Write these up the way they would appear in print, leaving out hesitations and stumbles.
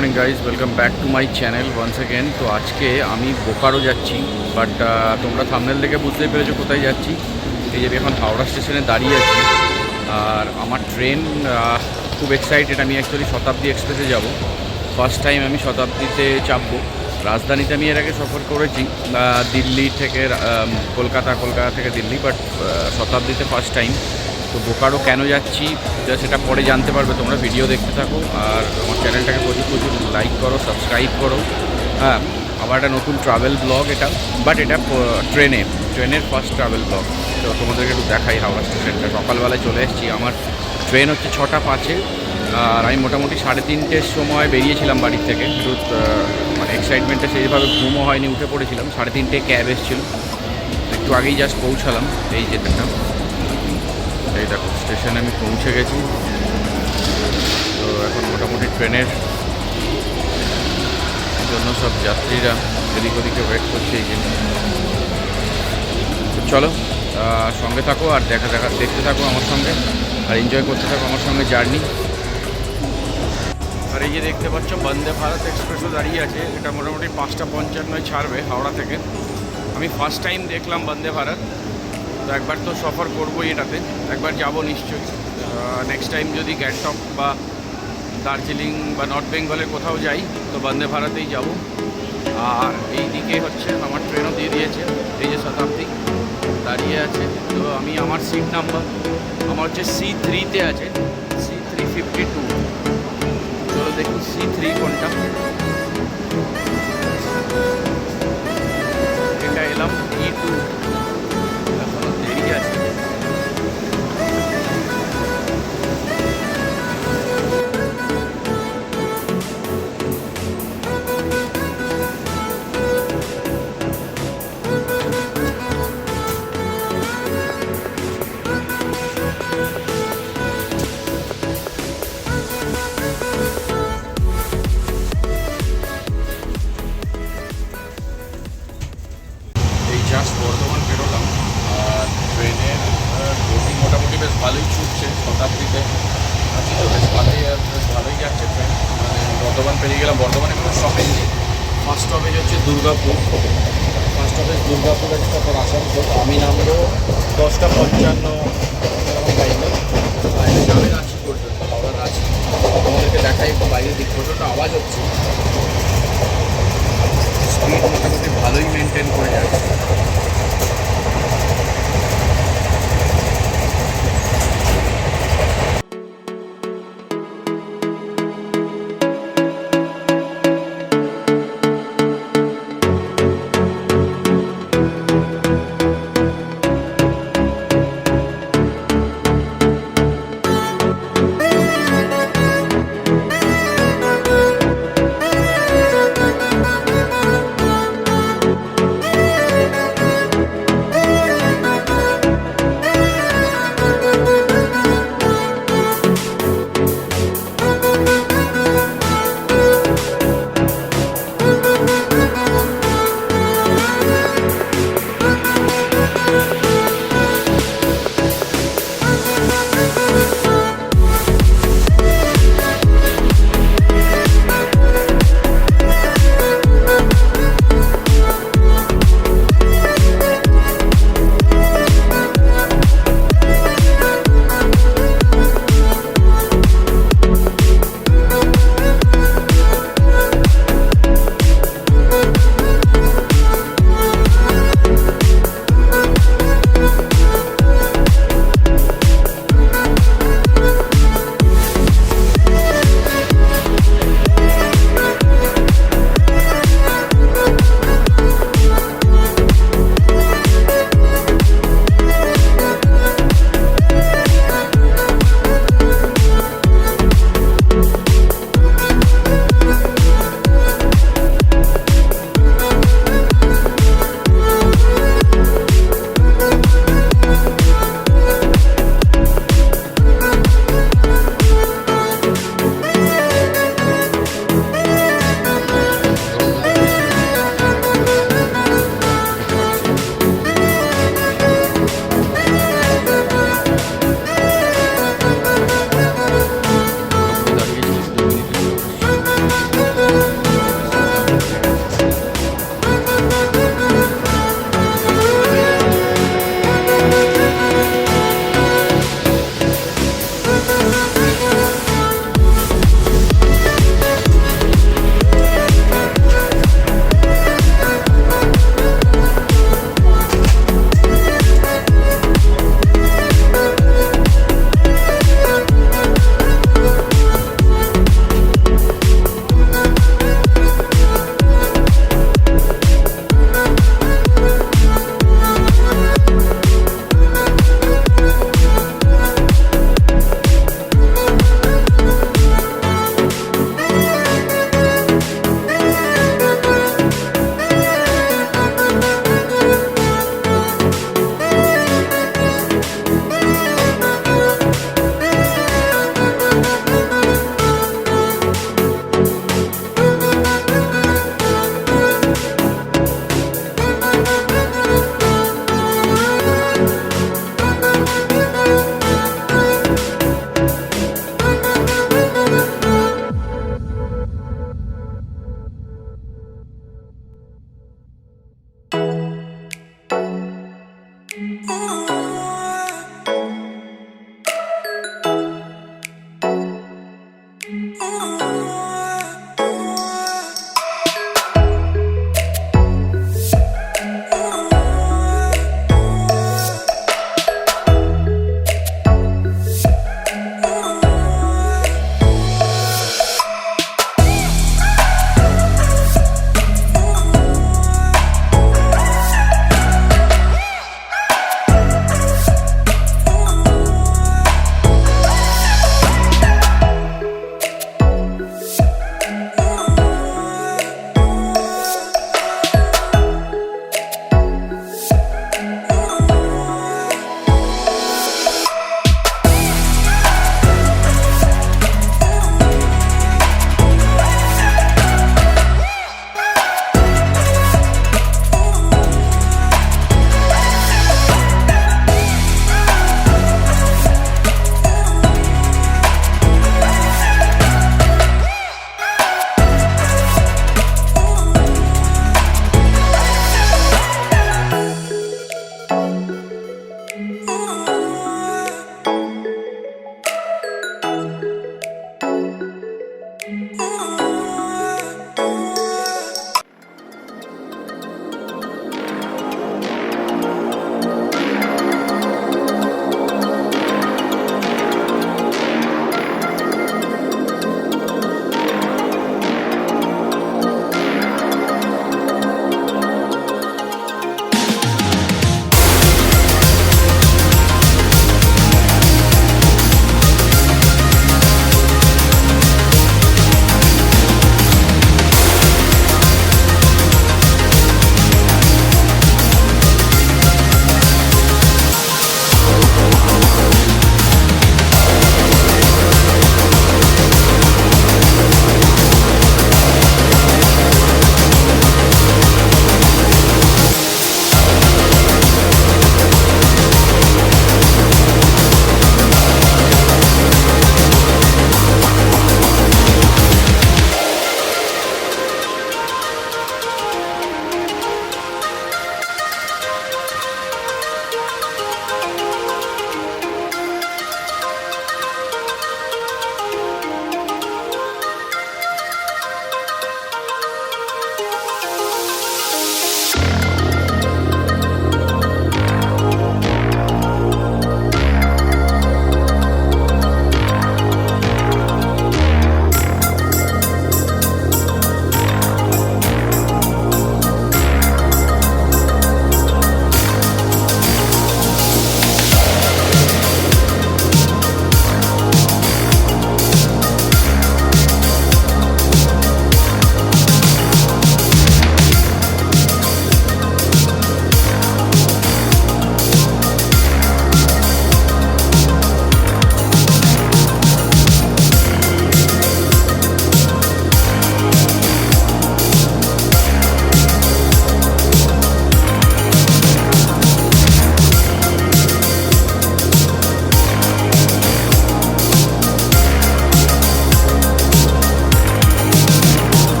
Morning guys, welcome back to my channel once again. তো আজকে আমি বোকারো যাচ্ছি, বাট তোমরা থাম্বনেল দেখে বুঝতেই পেরেছো কোথায় যাচ্ছি। এই যে এখন হাওড়া স্টেশনে দাঁড়িয়ে আছি, আর আমার ট্রেন খুব এক্সাইটেড। আমি অ্যাকচুয়ালি শতাব্দী এক্সপ্রেসে যাব। ফার্স্ট টাইম আমি শতাব্দীতে চাপবো। রাজধানীতে আমি এর আগে সফর করেছি, দিল্লি থেকে কলকাতা থেকে দিল্লি, বাট শতাব্দীতে ফার্স্ট টাইম। তো বোকারো কেন যাচ্ছি সেটা পরে জানতে পারবে, তোমরা ভিডিও দেখতে থাকো। আর আমার চ্যানেলটাকে প্রচুর লাইক করো, সাবস্ক্রাইব করো। হ্যাঁ, আবার একটা নতুন ট্রাভেল ব্লগ এটা, বাট এটা ট্রেনের ফার্স্ট ট্রাভেল ব্লগ। তো তোমাদেরকে একটু দেখাই হাওড়া স্টেশনটা। সকালবেলায় চলে এসেছি, আমার ট্রেন হচ্ছে 6:05, আর আমি মোটামুটি 3:30-টের সময় বেরিয়েছিলাম বাড়ির থেকে। একটু মানে এক্সাইটমেন্টে সেইভাবে ঘুমও হয়নি, উঠে পড়েছিলাম। 3:30 ক্যাব এসেছিল, একটু আগেই জাস্ট পৌঁছালাম। এই যে এই দেখো স্টেশনে আমি পৌঁছে গেছি। তো এখন মোটামুটি ট্রেনের জন্য সব যাত্রীরা এদিক ওদিকে ওয়েট করছে। এই যে তো চলো সঙ্গে থাকো আর দেখতে থাকো আমার সঙ্গে, আর এনজয় করতে থাকো আমার সঙ্গে জার্নি। আর এই যে দেখতে পাচ্ছ বন্দে ভারত এক্সপ্রেসও দাঁড়িয়ে আছে। এটা মোটামুটি 5:55 ছাড়বে হাওড়া থেকে। আমি ফার্স্ট টাইম দেখলাম বন্দে ভারত, তো একবার তো সফর করবোই এটাতে, একবার যাব নিশ্চয়ই। নেক্সট টাইম যদি গ্যাংটক বা দার্জিলিং বা নর্থ বেঙ্গলে কোথাও যাই তো বন্দে ভারতেই যাব। আর এই দিকে হচ্ছে আমার ট্রেনও দিয়ে দিয়েছে, এই যে শতাব্দী দাঁড়িয়ে আছে। তো আমি আমার সিট নাম্বার আমার হচ্ছে C3-তে আছে, C352। চলো দেখি C3 কোনটা। এটা এলাম E2, এখনো দেরি আছে। জাস্ট বর্ধমান বেরোলাম, আর ট্রেনের গতি মোটামুটি বেশ ভালোই ছুটছে। শতাব্দীতে আছি তো বেশ ভালোই যাচ্ছে ট্রেন। মানে বর্ধমান পেরিয়ে গেলাম, বর্ধমানে কোনো স্টপেজ নেই। ফার্স্ট স্টপেজ হচ্ছে দুর্গাপুর, আছে, তারপর আসানসোল। আমি নামবো 10:55 এরকম টাইমে। যাবে রাঁচি পর্যন্ত, হাওড়া রাঁচি। তোমাদেরকে দেখাই বাইরের দিক পর্যন্ত আওয়াজ হচ্ছে। স্পিড মোটামুটি ভালোই মেনটেন করে যাচ্ছে।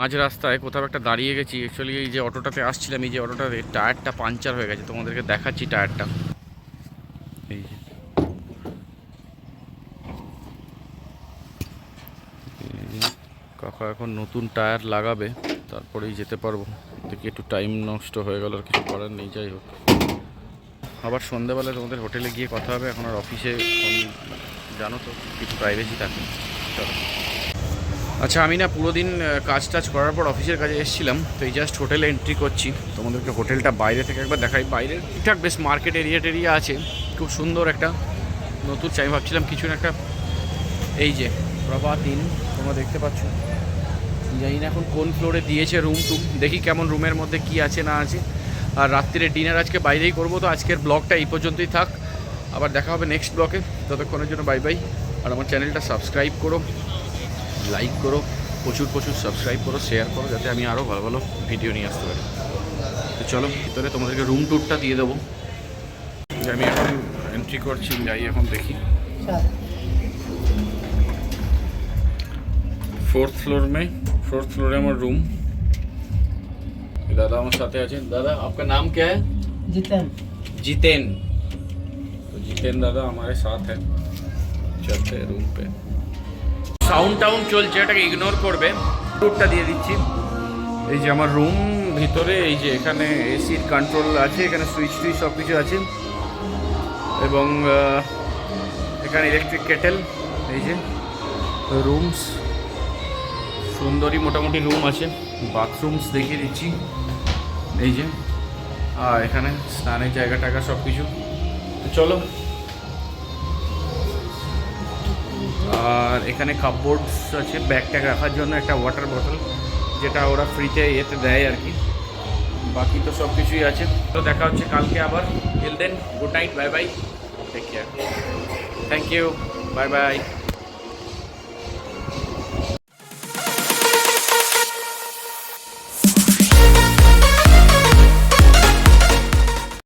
মাঝ রাস্তায় কোথাও একটা দাঁড়িয়ে গেছি। অ্যাকচুয়ালি এই যে অটোটাতে আসছিলাম, এই যে অটোটার টায়ারটা পাঞ্চার হয়ে গেছে, তোমাদেরকে দেখাচ্ছি টায়ারটা। এই যে কাকা এখন নতুন টায়ার লাগাবে, তারপরেই যেতে পারবো। দেখি একটু টাইম নষ্ট হয়ে গেল, আর কিছু করার নেই। যাই হোক, আবার সন্ধ্যাবেলায় তোমাদের হোটেলে গিয়ে কথা হবে। এখন আর অফিসে জানো তো কিছু প্রাইভেসি থাকে। চলো। আচ্ছা, আমি না পুরো দিন কাজ টাজ করার পর অফিসের কাজে এসেছিলাম, তো এই জাস্ট হোটেলে এন্ট্রি করছি। তোমাদেরকে হোটেলটা বাইরে থেকে একবার দেখাই। বাইরে ঠিকঠাক বেশ মার্কেট এরিয়া আছে, খুব সুন্দর একটা নতুন। আমি ভাবছিলাম কিছু না একটা, এই যে প্রভাত ইন তোমরা দেখতে পাচ্ছ। জানি না এখন কোন ফ্লোরে দিয়েছে রুম টুম, দেখি কেমন রুমের মধ্যে কি আছে না আছে। আর রাত্রিরে ডিনার আজকে বাইরেই করবো। তো আজকের ব্লগটা এই পর্যন্তই থাক, আবার দেখা হবে নেক্সট ব্লগে। ততক্ষণের জন্য বাই বাই। আর আমার চ্যানেলটা সাবস্ক্রাইব করো, লাইক করো, প্রচুর সাবস্ক্রাইব করো, শেয়ার করো, যাতে আমি আরও ভালো ভালো ভিডিও নিয়ে আসতে পারি। তো চলো ভিতরে তোমাদেরকে রুম ট্যুরটা দিয়ে দেবো। আমি এখন এন্ট্রি করছি, যাই এখন দেখি। 4th फ्लोर में रूम। दादा हमारे साथ हैं। दादा आपका नाम क्या है? जितेन। तो जितेन दादा हमारे साथ है। चलते हैं रूम पे। সাউন্ড টাউন চলছে, এটাকে ইগনোর করবে। টুরটা দিয়ে দিচ্ছি। এই যে আমার রুম ভিতরে, এই যে এখানে এসির কন্ট্রোল আছে, এখানে সুইচ টুইচ সব কিছু আছে, এবং এখানে ইলেকট্রিক কেটেল। এই যে রুমস, সুন্দরী মোটামুটি রুম আছে। বাথরুমস দেখিয়ে দিচ্ছি। এই যে এখানে স্নানের জায়গা টাকা সব কিছু। তো চলো। আর এখানে কাপবোর্ডস আছে ব্যাগ ট্যাগ রাখার জন্য, একটা ওয়াটার বোতল যেটা ওরা ফ্রিতে এতে দেয় আর কি। বাকি তো সব কিছুই আছে। তো দেখা হচ্ছে কালকে আবার। Till then, good night, bye bye, take care, thank you, bye by.